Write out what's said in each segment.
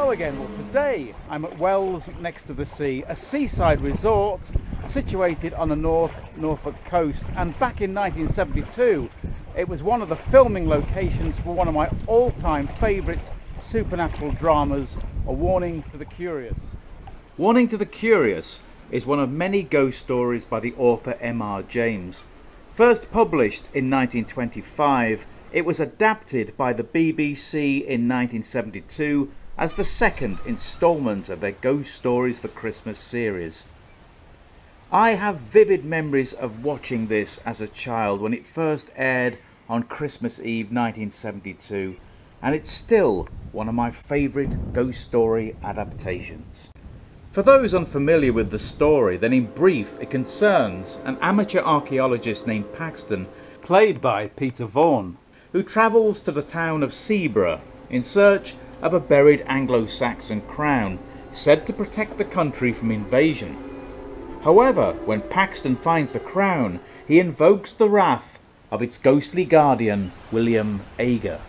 Hello again. Well, today I'm at Wells next to the sea, a seaside resort situated on the Norfolk coast, and back in 1972 it was one of the filming locations for one of my all-time favourite supernatural dramas, A Warning to the Curious. Warning to the Curious is one of many ghost stories by the author M.R. James. First published in 1925, it was adapted by the BBC in 1972 as the second instalment of their Ghost Stories for Christmas series. I have vivid memories of watching this as a child when it first aired on Christmas Eve 1972, and it's still one of my favourite ghost story adaptations. For those unfamiliar with the story, then in brief, it concerns an amateur archaeologist named Paxton, played by Peter Vaughan, who travels to the town of Seaborough in search of a buried Anglo-Saxon crown said to protect the country from invasion. However, when Paxton finds the crown, he invokes the wrath of its ghostly guardian, William Ager.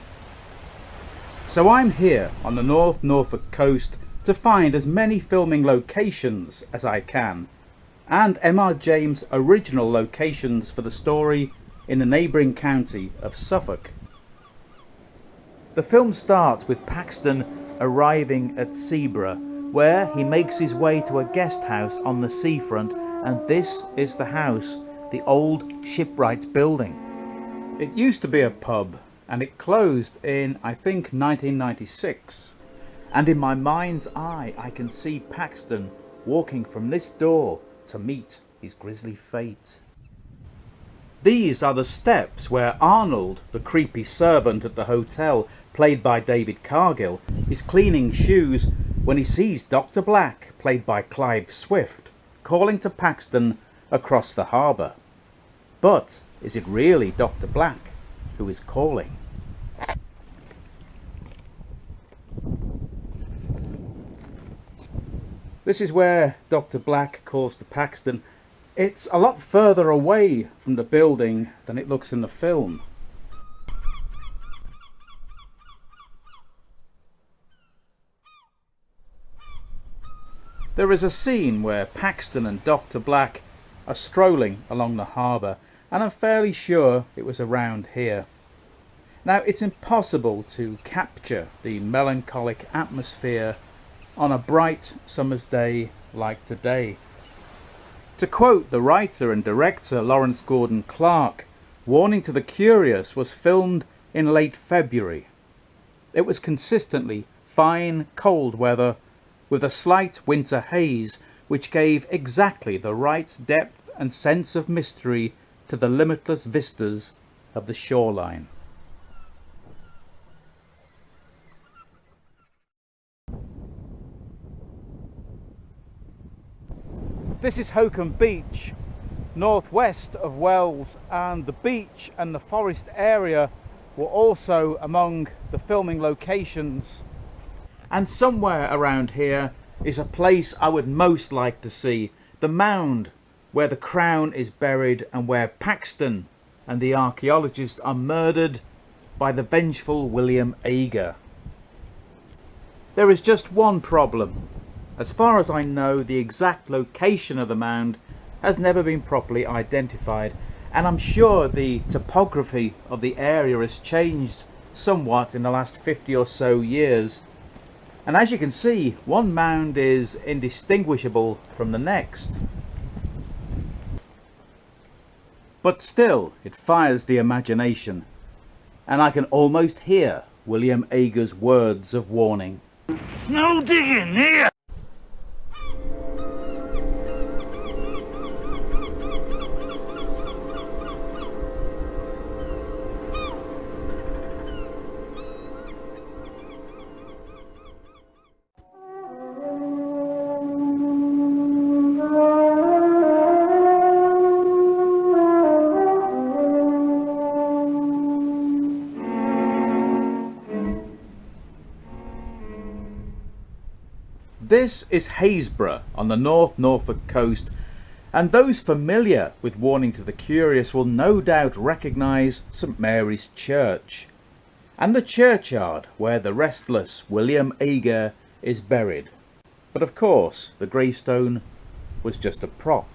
So I'm here on the North Norfolk coast to find as many filming locations as I can, and M.R. James' original locations for the story in the neighbouring county of Suffolk. The film starts with Paxton arriving at Seaborough, where he makes his way to a guest house on the seafront, and this is the house, the old shipwrights building. It used to be a pub, and it closed in, I think, 1996. And in my mind's eye, I can see Paxton walking from this door to meet his grisly fate. These are the steps where Arnold, the creepy servant at the hotel, played by David Cargill, is cleaning shoes when he sees Dr. Black, played by Clive Swift, calling to Paxton across the harbour. But is it really Dr. Black who is calling? This is where Dr. Black calls to Paxton. It's a lot further away from the building than it looks in the film. There is a scene where Paxton and Dr. Black are strolling along the harbour, and I'm fairly sure it was around here. Now, it's impossible to capture the melancholic atmosphere on a bright summer's day like today. To quote the writer and director Lawrence Gordon Clark, Warning to the Curious was filmed in late February. It was consistently fine, cold weather with a slight winter haze, which gave exactly the right depth and sense of mystery to the limitless vistas of the shoreline. This is Hokum Beach, northwest of Wells, and the beach and the forest area were also among the filming locations. And somewhere around here is a place I would most like to see, the mound where the crown is buried and where Paxton and the archaeologist are murdered by the vengeful William Ager. There is just one problem. As far as I know, the exact location of the mound has never been properly identified, and I'm sure the topography of the area has changed somewhat in the last 50 or so years. And as you can see, one mound is indistinguishable from the next. But still, it fires the imagination, and I can almost hear William Ager's words of warning. No digging here! This is Haysborough on the North Norfolk coast, and those familiar with Warning to the Curious will no doubt recognise St Mary's Church, and the churchyard where the restless William Ager is buried. But of course, the gravestone was just a prop.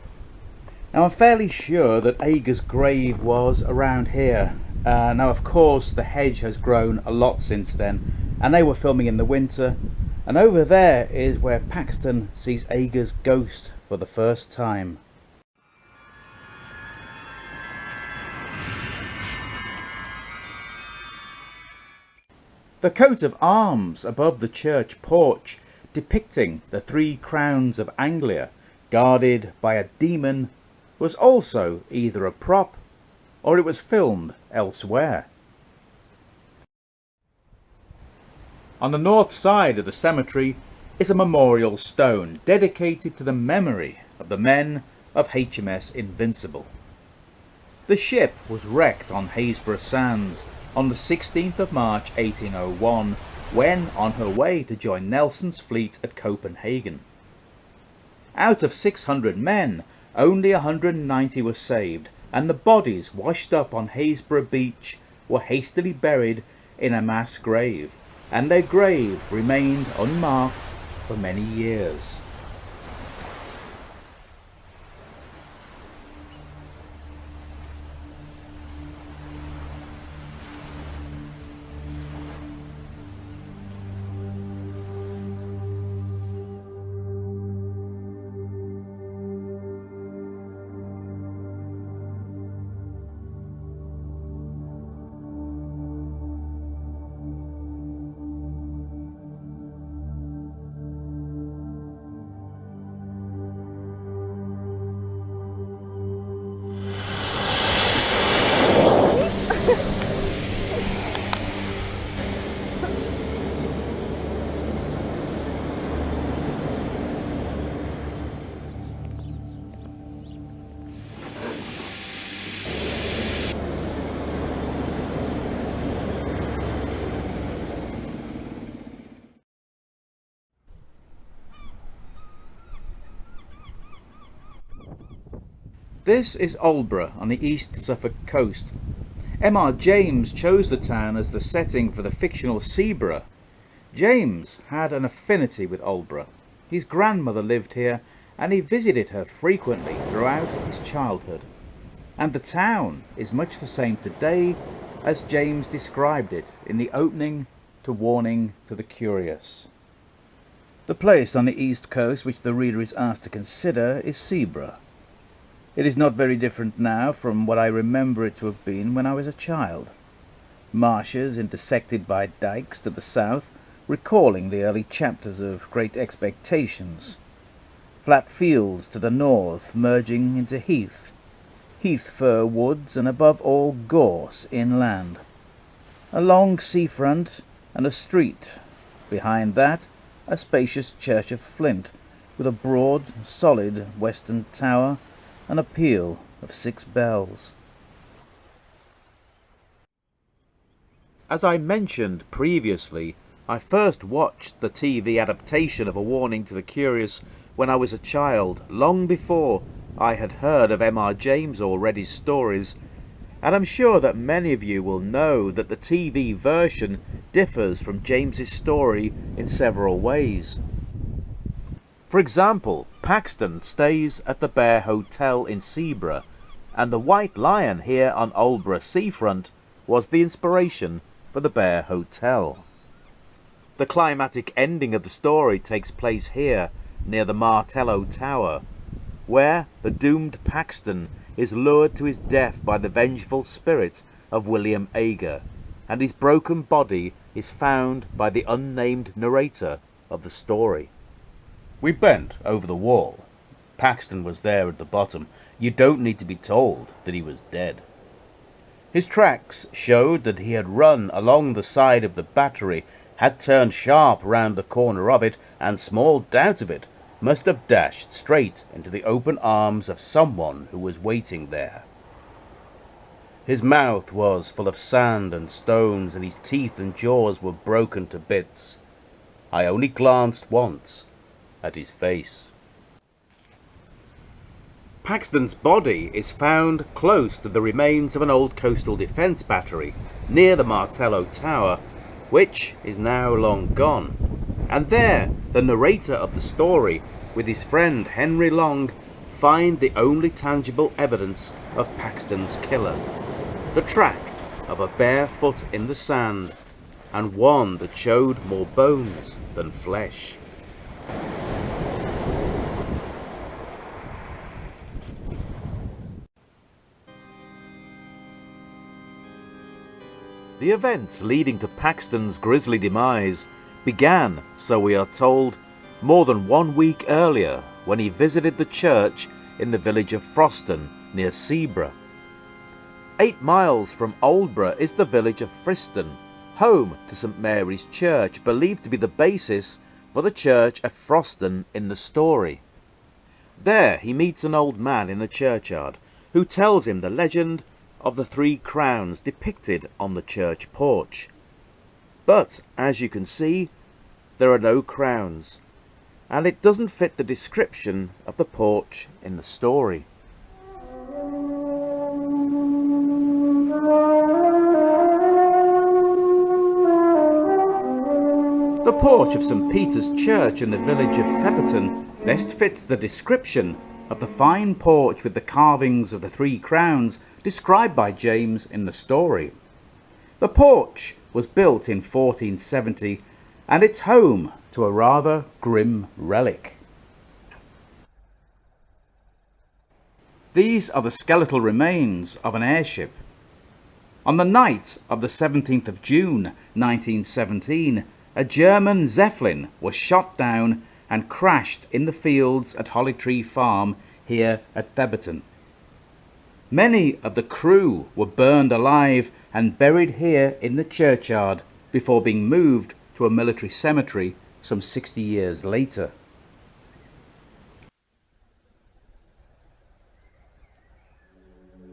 Now I'm fairly sure that Ager's grave was around here. Now of course the hedge has grown a lot since then, and they were filming in the winter, and over there is where Paxton sees Ager's ghost for the first time. The coat of arms above the church porch, depicting the 3 crowns of Anglia, guarded by a demon, was also either a prop or it was filmed elsewhere. On the north side of the cemetery is a memorial stone dedicated to the memory of the men of HMS Invincible. The ship was wrecked on Haysborough Sands on the 16th of March 1801 when on her way to join Nelson's fleet at Copenhagen. Out of 600 men, only 190 were saved, and the bodies washed up on Haysborough beach were hastily buried in a mass grave, and their grave remained unmarked for many years. This is Aldeburgh on the East Suffolk coast. M.R. James chose the town as the setting for the fictional Seaburgh. James had an affinity with Aldeburgh. His grandmother lived here and he visited her frequently throughout his childhood. And the town is much the same today as James described it in the opening to Warning to the Curious. The place on the east coast which the reader is asked to consider is Seaburgh. It is not very different now from what I remember it to have been when I was a child. Marshes intersected by dykes to the south, recalling the early chapters of Great Expectations. Flat fields to the north merging into heath, heath fir woods, and above all gorse inland. A long seafront and a street. Behind that, a spacious church of flint, with a broad, solid western tower and a peal of 6 bells. As I mentioned previously, I first watched the TV adaptation of A Warning to the Curious when I was a child, long before I had heard of M.R. James or read his stories, and I'm sure that many of you will know that the TV version differs from James's story in several ways. For example, Paxton stays at the Bear Hotel in Seaburgh, and the White Lion here on Aldeburgh seafront was the inspiration for the Bear Hotel. The climatic ending of the story takes place here, near the Martello Tower, where the doomed Paxton is lured to his death by the vengeful spirit of William Ager, and his broken body is found by the unnamed narrator of the story. We bent over the wall. Paxton was there at the bottom. You don't need to be told that he was dead. His tracks showed that he had run along the side of the battery, had turned sharp round the corner of it, and, small doubt of it, must have dashed straight into the open arms of someone who was waiting there. His mouth was full of sand and stones, and his teeth and jaws were broken to bits. I only glanced once at his face. Paxton's body is found close to the remains of an old coastal defence battery near the Martello Tower, which is now long gone, And there, the narrator of the story, with his friend Henry Long, find the only tangible evidence of Paxton's killer. The track of a bare foot in the sand, and one that showed more bones than flesh. The events leading to Paxton's grisly demise began, so we are told, more than 1 week earlier when he visited the church in the village of Froston near Seaborough. 8 miles from Oldborough is the village of Friston, home to St Mary's Church, believed to be the basis for the church at Froston in the story. There he meets an old man in the churchyard who tells him the legend of the 3 crowns depicted on the church porch. But, as you can see, there are no crowns, and it doesn't fit the description of the porch in the story. The porch of St Peter's Church in the village of Theberton best fits the description of the fine porch with the carvings of the 3 crowns described by James in the story. The porch was built in 1470 and it's home to a rather grim relic. These are the skeletal remains of an airship. On the night of the 17th of June 1917, a German Zeppelin was shot down and crashed in the fields at Holly Tree Farm here at Theberton. Many of the crew were burned alive and buried here in the churchyard before being moved to a military cemetery some 60 years later.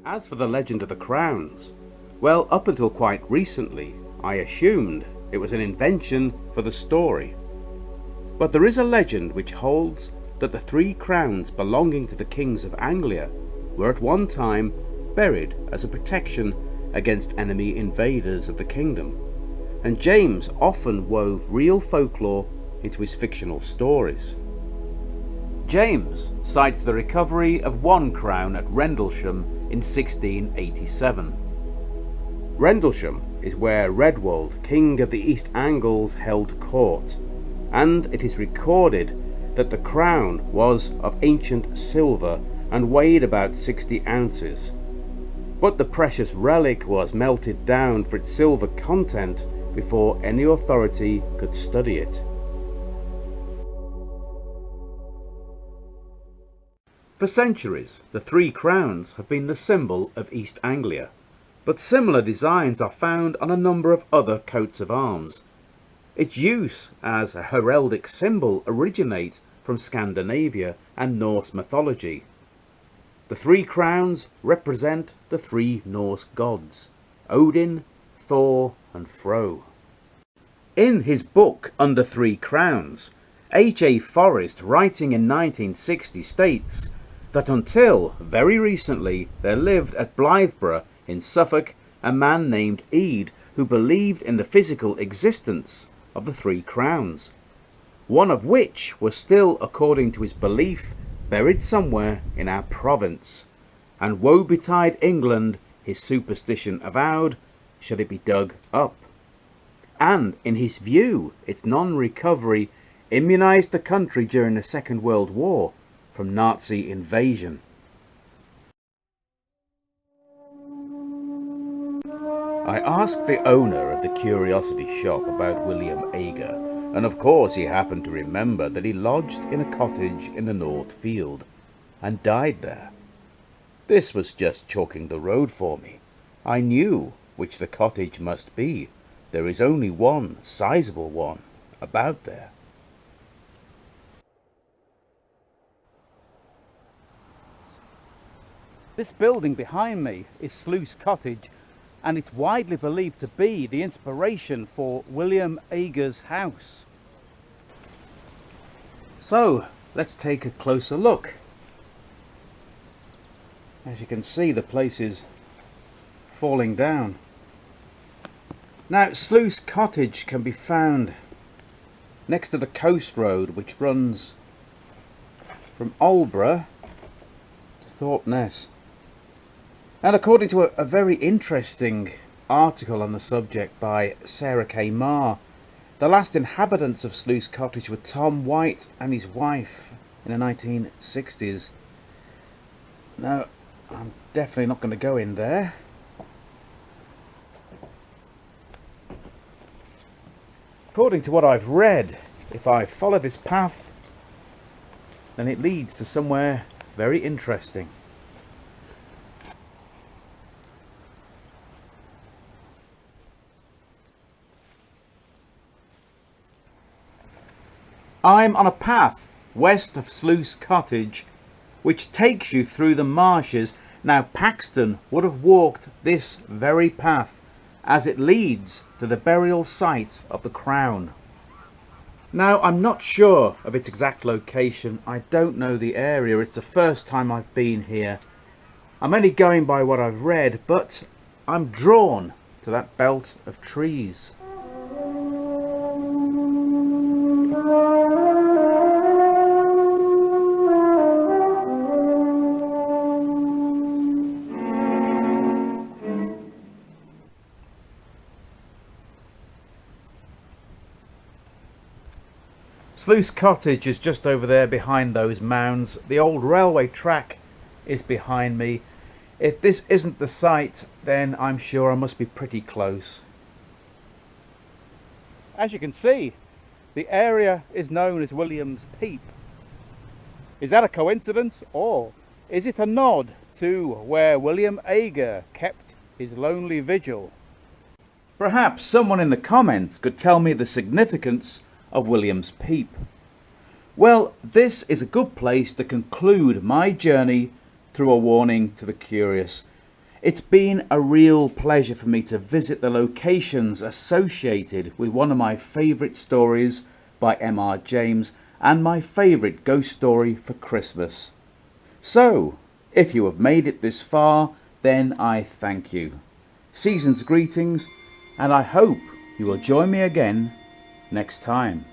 As for the legend of the crowns, well, up until quite recently, I assumed it was an invention for the story. But there is a legend which holds that the 3 crowns belonging to the kings of Anglia were at one time buried as a protection against enemy invaders of the kingdom, and James often wove real folklore into his fictional stories. James cites the recovery of 1 crown at Rendlesham in 1687. Rendlesham is where Redwold, king of the East Angles, held court, and it is recorded that the crown was of ancient silver and weighed about 60 ounces. But the precious relic was melted down for its silver content before any authority could study it. For centuries, the 3 crowns have been the symbol of East Anglia, but similar designs are found on a number of other coats of arms. Its use as a heraldic symbol originates from Scandinavia and Norse mythology. The 3 crowns represent the 3 Norse gods, Odin, Thor and Fro. In his book Under 3 Crowns, H.A. Forrest, writing in 1960, states that until very recently there lived at Blythburgh in Suffolk a man named Ede who believed in the physical existence of the 3 crowns, one of which was still, according to his belief, buried somewhere in our province, and woe betide England, his superstition avowed, should it be dug up. And in his view, its non-recovery immunized the country during the Second World War from Nazi invasion. I asked the owner of the curiosity shop about William Ager, and of course he happened to remember that he lodged in a cottage in the North Field and died there. This was just chalking the road for me. I knew which the cottage must be. There is only one sizable one about there. This building behind me is Sluice Cottage, and it's widely believed to be the inspiration for William Ager's house. So let's take a closer look. As you can see, the place is falling down. Now, Sluice Cottage can be found next to the coast road which runs from Aldeburgh to Thorpeness. And according to a very interesting article on the subject by Sarah K. Marr, the last inhabitants of Sluice Cottage were Tom White and his wife in the 1960s. Now, I'm definitely not going to go in there. According to what I've read, if I follow this path, then it leads to somewhere very interesting. I'm on a path west of Sluice Cottage which takes you through the marshes. Now Paxton would have walked this very path as it leads to the burial site of the Crown. Now I'm not sure of its exact location. I don't know the area. It's the first time I've been here. I'm only going by what I've read, but I'm drawn to that belt of trees. Sluice Cottage is just over there behind those mounds. The old railway track is behind me. If this isn't the site, then I'm sure I must be pretty close. As you can see, the area is known as William's Peep. Is that a coincidence, or is it a nod to where William Agar kept his lonely vigil? Perhaps someone in the comments could tell me the significance of William's Peep. Well, this is a good place to conclude my journey through A Warning to the Curious. It's been a real pleasure for me to visit the locations associated with one of my favourite stories by M.R. James and my favourite ghost story for Christmas. So, if you have made it this far, then I thank you. Season's greetings, and I hope you will join me again next time.